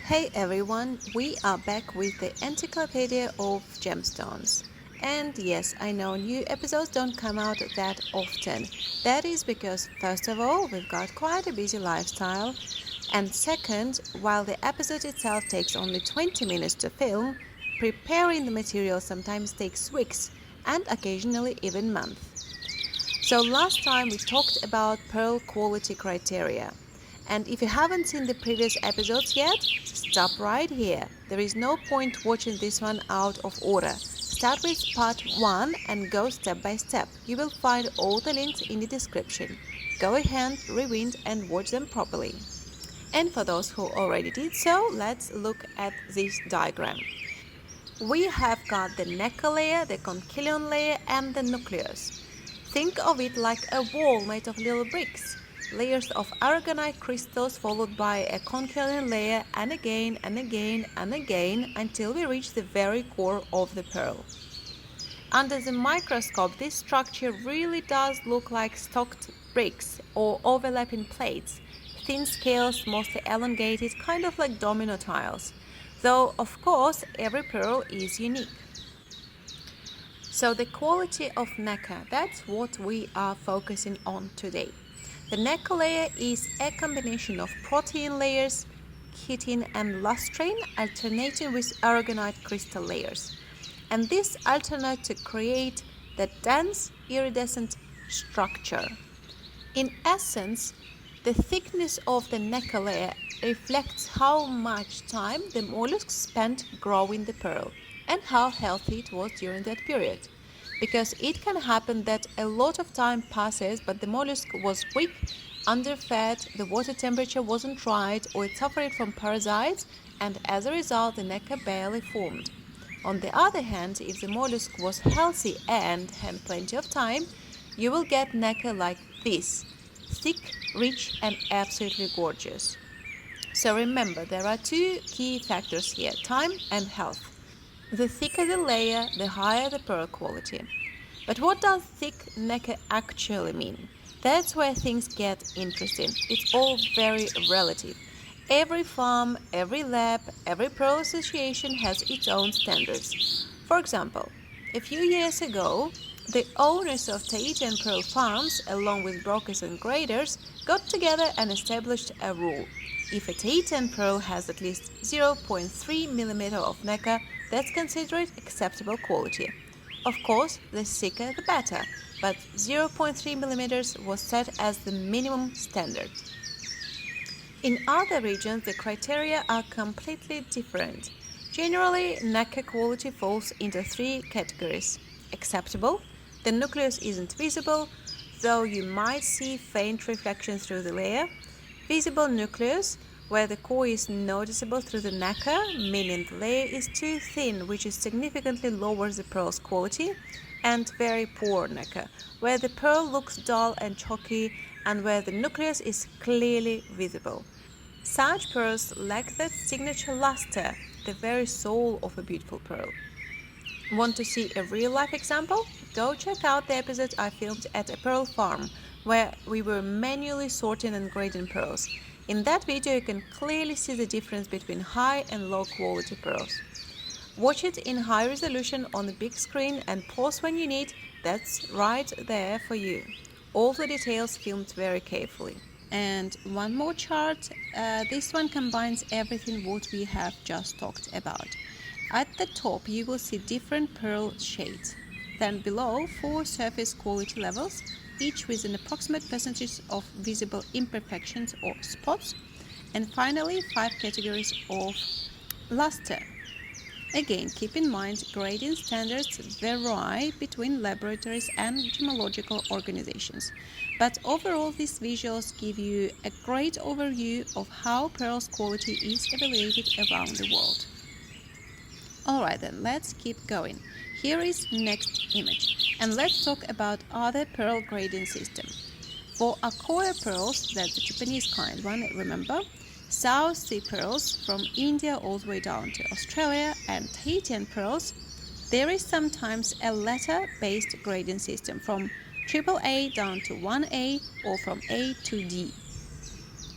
Hey everyone, we are back with the Encyclopedia of Gemstones. And yes, I know new episodes don't come out that often. That is because, first of all, we've got quite a busy lifestyle. And second, while the episode itself takes only 20 minutes to film, preparing the material sometimes takes weeks and occasionally even months. So last time we talked about pearl quality criteria. And if you haven't seen the previous episodes yet, stop right here. There is no point watching this one out of order. Start with part 1 and go step by step. You will find all the links in the description. Go ahead, rewind and watch them properly. And for those who already did so, let's look at this diagram. We have got the nacre layer, the conchylion layer and the nucleus. Think of it like a wall made of little bricks. Layers of aragonite crystals followed by a conchylion layer and again and again and again until we reach the very core of the pearl. Under the microscope, this structure really does look like stocked bricks or overlapping plates, thin scales, mostly elongated, kind of like domino tiles. Though, of course, every pearl is unique. So the quality of nacre, that's what we are focusing on today. The nacre layer is a combination of protein layers, chitin and lustrine alternating with aragonite crystal layers. And this alternate to create the dense iridescent structure. In essence, the thickness of the nacre layer reflects how much time the mollusk spent growing the pearl and how healthy it was during that period. Because it can happen that a lot of time passes but the mollusk was weak, underfed, the water temperature wasn't right, or it suffered from parasites, and as a result the nacre barely formed. On the other hand, if the mollusk was healthy and had plenty of time, you will get nacre like this, thick, rich and absolutely gorgeous. So remember, there are two key factors here, time and health. The thicker the layer, the higher the pearl quality. But what does thick nacre actually mean? That's where things get interesting. It's all very relative. Every farm, every lab, every pearl association has its own standards. For example, a few years ago, the owners of Tahitian pearl farms, along with brokers and graders, got together and established a rule. If a Tahitian pearl has at least 0.3 mm of nacre, that's considered acceptable quality. Of course, the thicker the better, but 0.3 mm was set as the minimum standard. In other regions, the criteria are completely different. Generally, nacre quality falls into three categories. Acceptable, the nucleus isn't visible, though you might see faint reflections through the layer. Visible nucleus, where the core is noticeable through the nacre, meaning the layer is too thin, which significantly lowers the pearl's quality. And very poor nacre, where the pearl looks dull and chalky and where the nucleus is clearly visible. Such pearls lack that signature luster, the very soul of a beautiful pearl. Want to see a real-life example? Go check out the episode I filmed at a pearl farm, where we were manually sorting and grading pearls. In that video, you can clearly see the difference between high and low quality pearls. Watch it in high resolution on the big screen and pause when you need. That's right there for you. All the details filmed very carefully. And one more chart. This one combines everything what we have just talked about. At the top, you will see different pearl shades. Then below, 4 surface quality levels, each with an approximate percentage of visible imperfections or spots. And finally, 5 categories of luster. Again, keep in mind, grading standards vary between laboratories and gemological organizations. But overall, these visuals give you a great overview of how pearl's quality is evaluated around the world. Alright then, let's keep going. Here is next image, and let's talk about other pearl grading system. For Akoya pearls, that's the Japanese kind one, remember? South Sea pearls from India all the way down to Australia and Tahitian pearls, there is sometimes a letter-based grading system from AAA down to 1A or from A to D.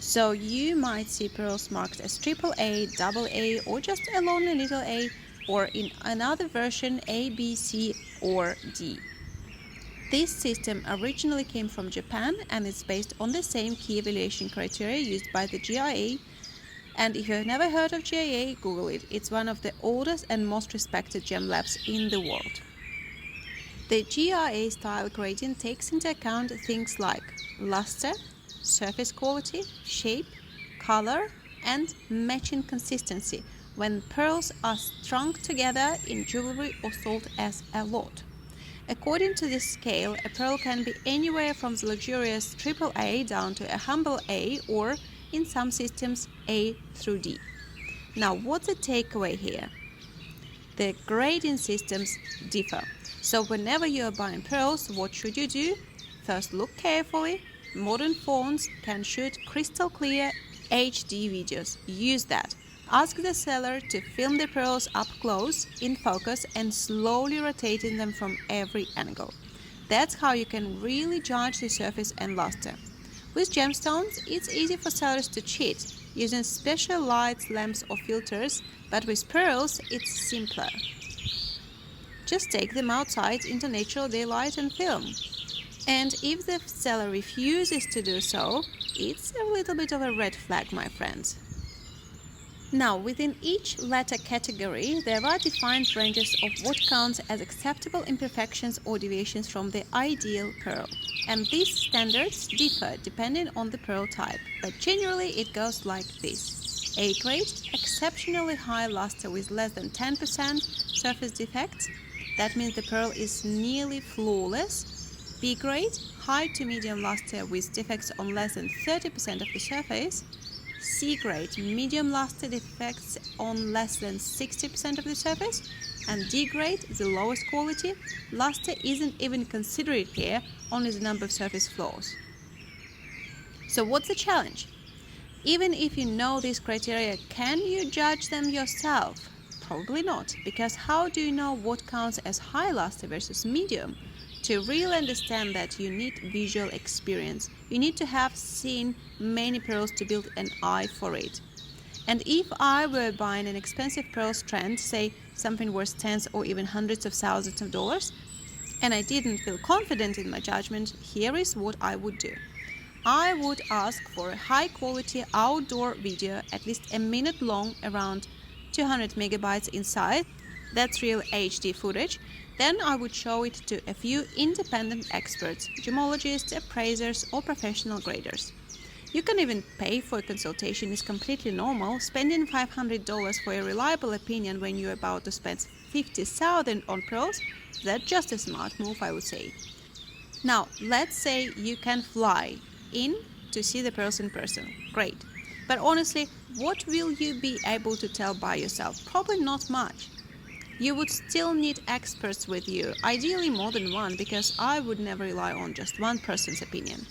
So you might see pearls marked as AAA, AA, or just a lonely little A, or in another version A, B, C, or D. This system originally came from Japan and is based on the same key evaluation criteria used by the GIA. And if you've never heard of GIA, Google it. It's one of the oldest and most respected gem labs in the world. The GIA style gradient takes into account things like luster, surface quality, shape, color, and matching consistency when pearls are strung together in jewelry or sold as a lot. According to this scale, a pearl can be anywhere from the luxurious AAA down to a humble A, or in some systems A through D. Now, what's the takeaway here? The grading systems differ. So whenever you are buying pearls, what should you do? First, look carefully. Modern phones can shoot crystal clear HD videos. Use that. Ask the seller to film the pearls up close, in focus, and slowly rotating them from every angle. That's how you can really judge the surface and luster. With gemstones, it's easy for sellers to cheat, using special lights, lamps, or filters, but with pearls, it's simpler. Just take them outside into natural daylight and film. And if the seller refuses to do so, it's a little bit of a red flag, my friends. Now, within each latter category, there are defined ranges of what counts as acceptable imperfections or deviations from the ideal pearl. And these standards differ depending on the pearl type, but generally it goes like this. A grade, exceptionally high luster with less than 10% surface defects. That means the pearl is nearly flawless. B grade, high to medium luster with defects on less than 30% of the surface. C grade, medium luster defects on less than 60% of the surface. And D grade, the lowest quality, luster isn't even considered here, only the number of surface flaws. So what's the challenge? Even if you know these criteria, can you judge them yourself? Probably not, because how do you know what counts as high luster versus medium? To really understand that, you need visual experience. You need to have seen many pearls to build an eye for it. And if I were buying an expensive pearl strand, say something worth tens or even hundreds of thousands of dollars, and I didn't feel confident in my judgment, here is what I would do. I would ask for a high quality outdoor video, at least a minute long, around 200 megabytes in size. That's real HD footage. Then I would show it to a few independent experts, gemologists, appraisers, or professional graders. You can even pay for a consultation. It's completely normal. Spending $500 for a reliable opinion when you're about to spend $50,000 on pearls, that's just a smart move, I would say. Now, let's say you can fly in to see the pearls in person. Great. But honestly, what will you be able to tell by yourself? Probably not much. You would still need experts with you, ideally more than one, because I would never rely on just one person's opinion.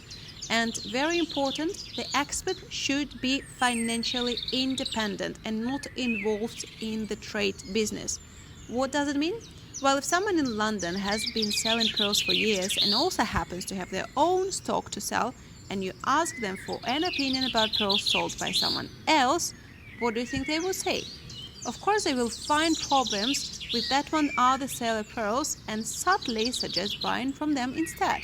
And very important, the expert should be financially independent and not involved in the trade business. What does it mean? Well, if someone in London has been selling pearls for years and also happens to have their own stock to sell, and you ask them for an opinion about pearls sold by someone else, what do you think they will say? Of course, they will find problems with that one other seller pearls and subtly suggest buying from them instead.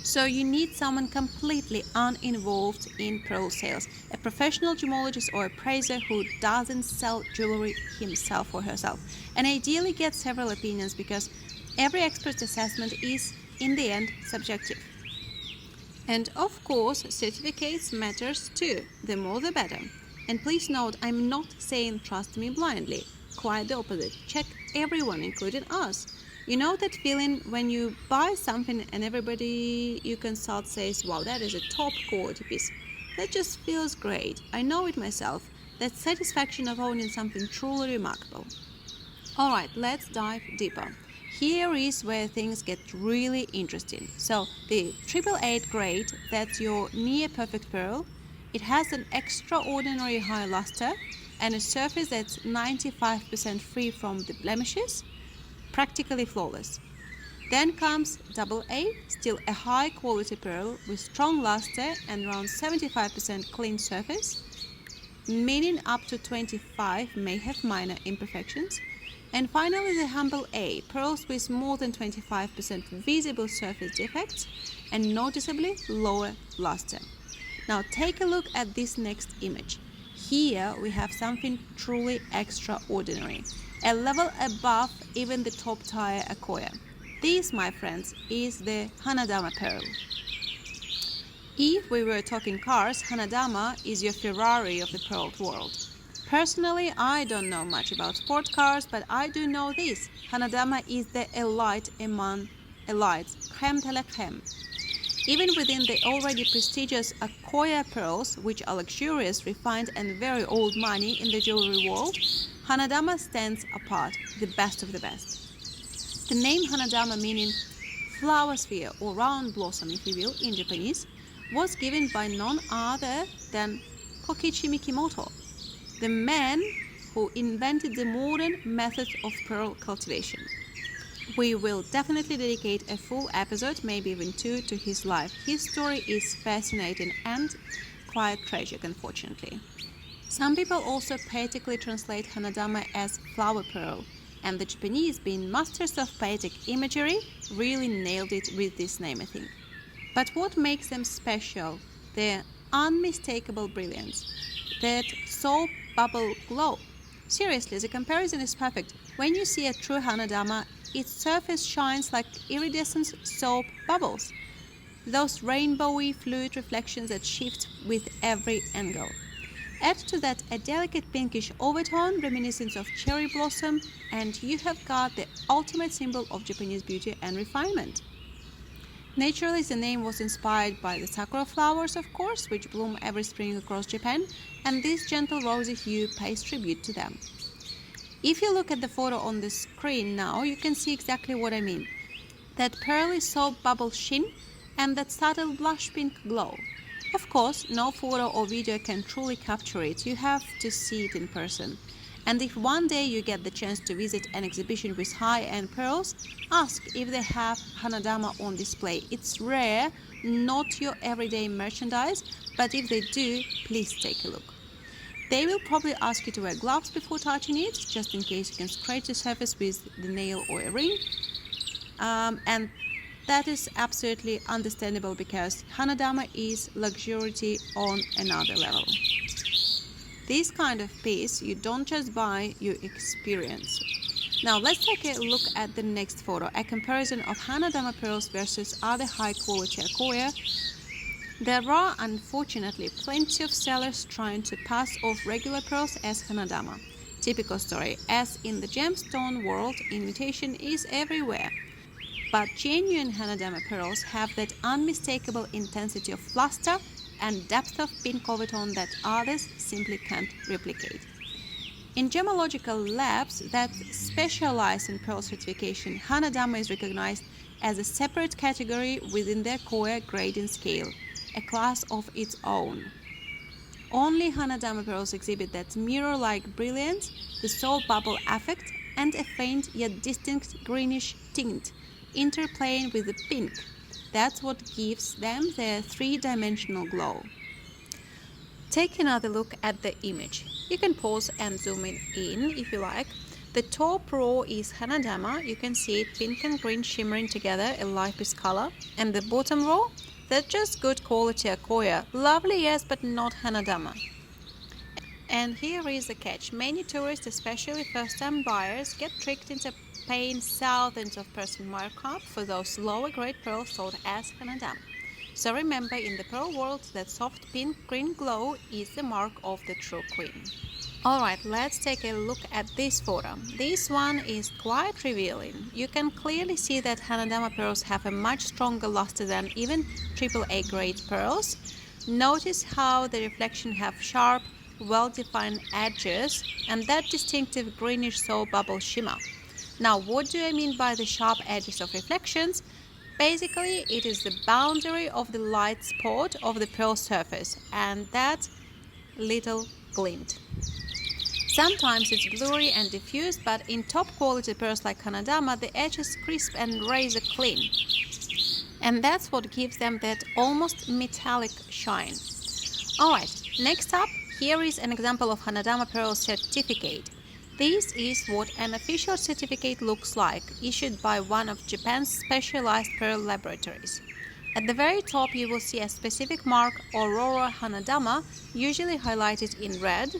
So you need someone completely uninvolved in pearl sales, a professional gemologist or appraiser who doesn't sell jewelry himself or herself, and ideally get several opinions, because every expert's assessment is, in the end, subjective. And of course, certificates matters too. The more the better. And please note, I'm not saying trust me blindly. Quite the opposite. Check everyone, including us. You know that feeling when you buy something and everybody you consult says, wow, that is a top quality piece. That just feels great. I know it myself. That satisfaction of owning something truly remarkable. Alright, let's dive deeper. Here is where things get really interesting. So the 888 grade, that's your near perfect pearl. It has an extraordinary high luster and a surface that's 95% free from the blemishes, practically flawless. Then comes double A, still a high quality pearl with strong luster and around 75% clean surface, meaning up to 25 may have minor imperfections. And finally the humble A, pearls with more than 25% visible surface defects and noticeably lower luster. Now take a look at this next image. Here we have something truly extraordinary, a level above even the top tier Akoya. This, my friends, is the Hanadama pearl. If we were talking cars, Hanadama is your Ferrari of the pearl world. Personally, I don't know much about sport cars, but I do know this. Hanadama is the elite among elites, creme de la creme. Even within the already prestigious Akoya pearls, which are luxurious, refined and very old money in the jewelry world, Hanadama stands apart, the best of the best. The name Hanadama, meaning flower sphere or round blossom if you will in Japanese, was given by none other than Kokichi Mikimoto, the man who invented the modern method of pearl cultivation. We will definitely dedicate a full episode, maybe even two, to his life. His story is fascinating and quite tragic, unfortunately. Some people also poetically translate Hanadama as flower pearl, and the Japanese, being masters of poetic imagery, really nailed it with this name, I think. But what makes them special? Their unmistakable brilliance, that soap bubble glow. Seriously, the comparison is perfect. When you see a true Hanadama, its surface shines like iridescent soap bubbles, those rainbowy fluid reflections that shift with every angle. Add to that a delicate pinkish overtone reminiscent of cherry blossom, and you have got the ultimate symbol of Japanese beauty and refinement. Naturally, the name was inspired by the sakura flowers, of course, which bloom every spring across Japan, and this gentle rosy hue pays tribute to them. If you look at the photo on the screen now, you can see exactly what I mean. That pearly soap bubble sheen and that subtle blush pink glow. Of course, no photo or video can truly capture it. You have to see it in person. And if one day you get the chance to visit an exhibition with high-end pearls, ask if they have Hanadama on display. It's rare, not your everyday merchandise, but if they do, please take a look. They will probably ask you to wear gloves before touching it, just in case you can scratch the surface with the nail or a ring. And that is absolutely understandable because Hanadama is luxury on another level. This kind of piece you don't just buy, you experience. Now let's take a look at the next photo, a comparison of Hanadama pearls versus other high-quality Akoya. There are unfortunately plenty of sellers trying to pass off regular pearls as Hanadama. Typical story, as in the gemstone world, imitation is everywhere. But genuine Hanadama pearls have that unmistakable intensity of luster and depth of pink overtone that others simply can't replicate. In gemological labs that specialize in pearl certification, Hanadama is recognized as a separate category within their Akoya grading scale, a class of its own. Only Hanadama pearls exhibit that mirror-like brilliance, the soap bubble effect, and a faint yet distinct greenish tint, interplaying with the pink. That's what gives them their three-dimensional glow. Take another look at the image. You can pause and zoom in if you like. The top row is Hanadama. You can see it pink and green shimmering together, a light color. And the bottom row, that's just good quality Akoya. Lovely, yes, but not Hanadama. And here is the catch. Many tourists, especially first-time buyers, get tricked into paying thousands of % markup for those lower grade pearls sold as Hanadama. So remember, in the pearl world, that soft pink green glow is the mark of the true queen. Alright, let's take a look at this photo. This one is quite revealing. You can clearly see that Hanadama pearls have a much stronger luster than even AAA grade pearls. Notice how the reflection have sharp, well-defined edges and that distinctive greenish soap bubble shimmer. Now, what do I mean by the sharp edges of reflections? Basically, it is the boundary of the light spot of the pearl surface and that little glint. Sometimes it's blurry and diffused, but in top quality pearls like Hanadama, the edge is crisp and razor clean. And that's what gives them that almost metallic shine. Alright, next up, here is an example of Hanadama Pearl certificate. This is what an official certificate looks like, issued by one of Japan's specialized pearl laboratories. At the very top you will see a specific mark, Aurora Hanadama, usually highlighted in red.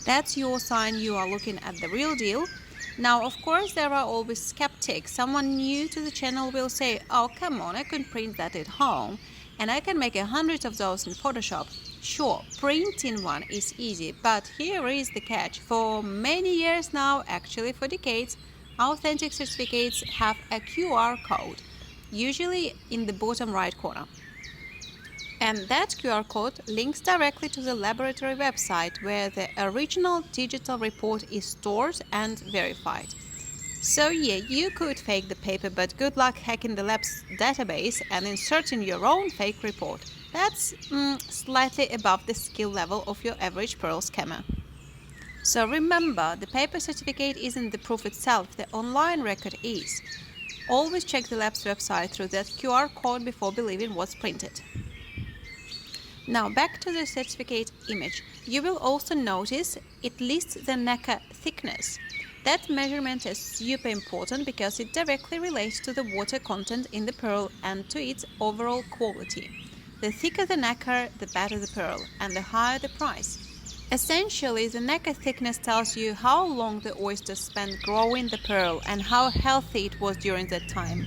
That's your sign you are looking at the real deal. Now, of course, there are always skeptics. Someone new to the channel will say, oh, come on, I can print that at home and I can make 100 of those in Photoshop. Sure, printing one is easy, but here is the catch. For many years now, actually for decades, authentic certificates have a QR code, usually in the bottom right corner. And that QR code links directly to the laboratory website where the original digital report is stored and verified. So yeah, you could fake the paper, but good luck hacking the lab's database and inserting your own fake report. That's slightly above the skill level of your average pearl scammer. So remember, the paper certificate isn't the proof itself, the online record is. Always check the lab's website through that QR code before believing what's printed. Now back to the certificate image. You will also notice it lists the nacre thickness. That measurement is super important because it directly relates to the water content in the pearl and to its overall quality. The thicker the nacre, the better the pearl, and the higher the price. Essentially, the nacre thickness tells you how long the oyster spent growing the pearl and how healthy it was during that time.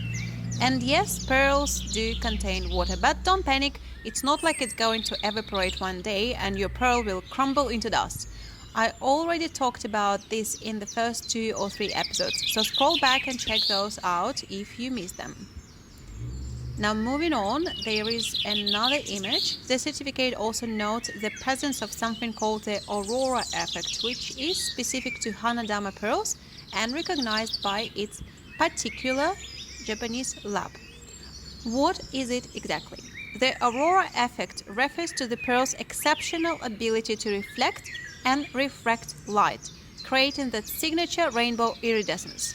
And yes, pearls do contain water, but don't panic. It's not like it's going to evaporate one day and your pearl will crumble into dust. I already talked about this in the first 2 or 3 episodes, so scroll back and check those out if you missed them. Now moving on, there is another image. The certificate also notes the presence of something called the Aurora effect, which is specific to Hanadama pearls and recognized by its particular Japanese lab. What is it exactly? The Aurora effect refers to the pearl's exceptional ability to reflect and refract light, creating that signature rainbow iridescence.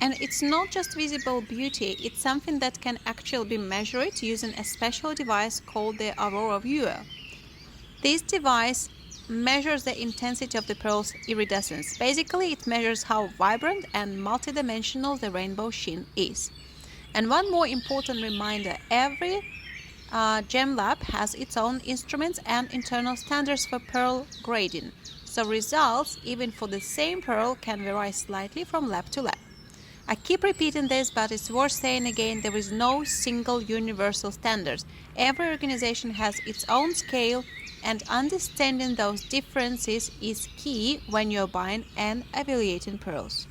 And it's not just visible beauty, it's something that can actually be measured using a special device called the Aurora Viewer. This device measures the intensity of the pearl's iridescence. Basically, it measures how vibrant and multidimensional the rainbow sheen is. And one more important reminder, every gem lab has its own instruments and internal standards for pearl grading, so results, even for the same pearl, can vary slightly from lab to lab. I keep repeating this, but it's worth saying again, there is no single universal standards. Every organization has its own scale, and understanding those differences is key when you're buying and evaluating pearls.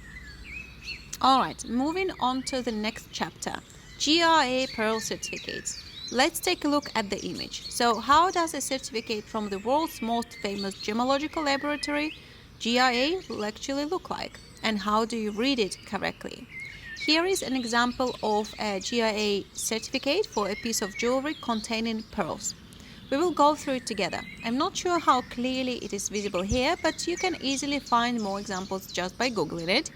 Alright, moving on to the next chapter, GRA Pearl Certificates. Let's take a look at the image. So how does a certificate from the world's most famous gemological laboratory, GRA, actually look like? And how do you read it correctly? Here is an example of a GRA certificate for a piece of jewelry containing pearls. We will go through it together. I'm not sure how clearly it is visible here, but you can easily find more examples just by Googling it.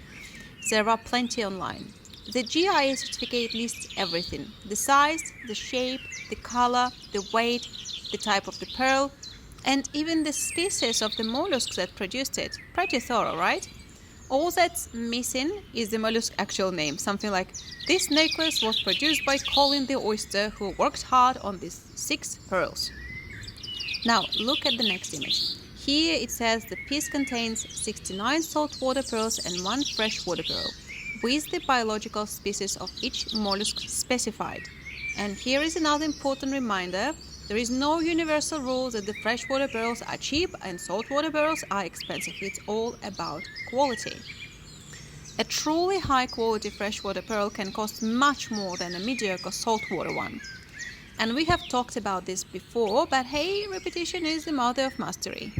There are plenty online. The GRA certificate lists everything: the size, the shape, the color, the weight, the type of the pearl, and even the species of the mollusk that produced it. Pretty thorough, right? All that's missing is the mollusk's actual name, something like, this necklace was produced by Colin the oyster who worked hard on these 6 pearls. Now look at the next image. Here it says the piece contains 69 saltwater pearls and 1 freshwater pearl, with the biological species of each mollusk specified. And here is another important reminder. There is no universal rule that the freshwater pearls are cheap and saltwater pearls are expensive. It's all about quality. A truly high quality freshwater pearl can cost much more than a mediocre saltwater one. And we have talked about this before, but hey, repetition is the mother of mastery.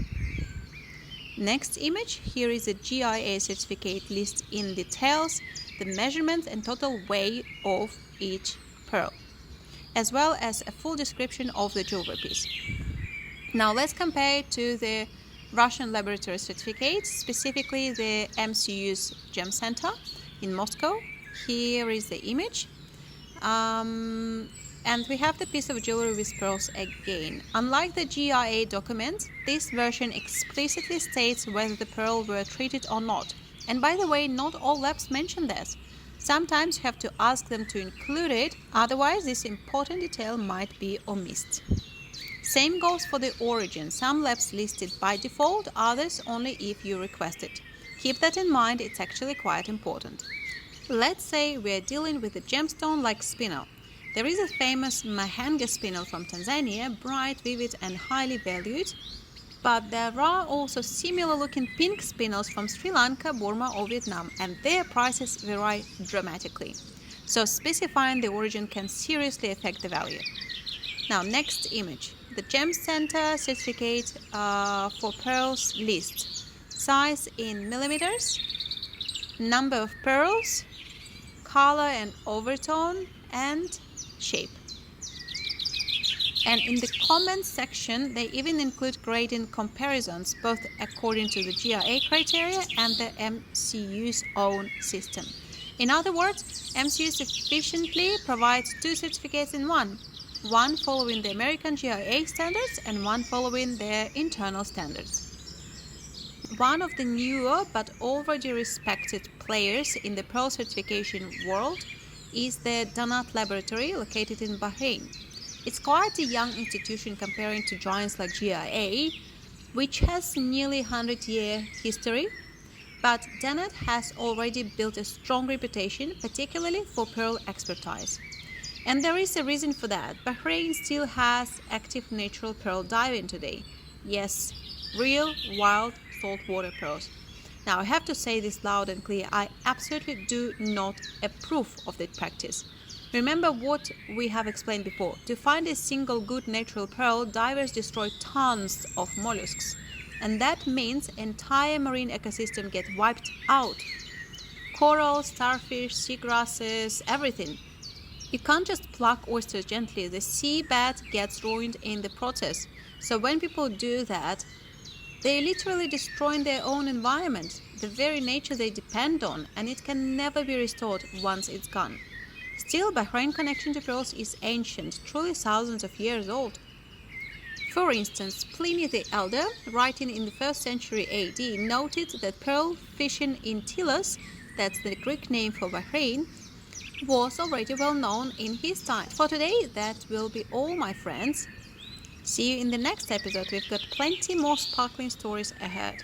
Next image, here is a GRA certificate list in details the measurements and total weight of each pearl, as well as a full description of the jewelry piece. Now let's compare it to the Russian laboratory certificates, specifically the MCU's Gem Center in Moscow. Here is the image. And we have the piece of jewelry with pearls again. Unlike the GIA document, this version explicitly states whether the pearl were treated or not. And by the way, not all labs mention this. Sometimes you have to ask them to include it, otherwise this important detail might be omissed. Same goes for the origin. Some labs list it by default, others only if you request it. Keep that in mind, it's actually quite important. Let's say we are dealing with a gemstone like spinel. There is a famous Mahanga spinel from Tanzania, bright, vivid and highly valued. But there are also similar looking pink spinels from Sri Lanka, Burma or Vietnam, and their prices vary dramatically. So specifying the origin can seriously affect the value. Now, next image. The Gem Center certificate for pearls list size in millimeters, number of pearls, color and overtone, and shape. And in the comments section, they even include gradient comparisons, both according to the GIA criteria and the MCU's own system. In other words, MCU sufficiently provides two certificates in one following the American GIA standards and one following their internal standards. One of the newer but already respected players in the pearl certification world is the Donat Laboratory located in Bahrain. It's quite a young institution comparing to giants like GIA, which has nearly 100-year history, but Donat has already built a strong reputation, particularly for pearl expertise. And there is a reason for that. Bahrain still has active natural pearl diving today. Yes, real, wild, saltwater pearls. Now, I have to say this loud and clear. I absolutely do not approve of that practice. Remember what we have explained before. To find a single good natural pearl, divers destroy tons of mollusks. And that means entire marine ecosystem get wiped out. Coral, starfish, seagrasses, everything. You can't just pluck oysters gently. The seabed gets ruined in the process. So when people do that, they're literally destroying their own environment, the very nature they depend on, and it can never be restored once it's gone. Still, Bahrain's connection to pearls is ancient, truly thousands of years old. For instance, Pliny the Elder, writing in the 1st century AD, noted that pearl fishing in Tylos, that's the Greek name for Bahrain, was already well known in his time. For today, that will be all, my friends. See you in the next episode. We've got plenty more sparkling stories ahead.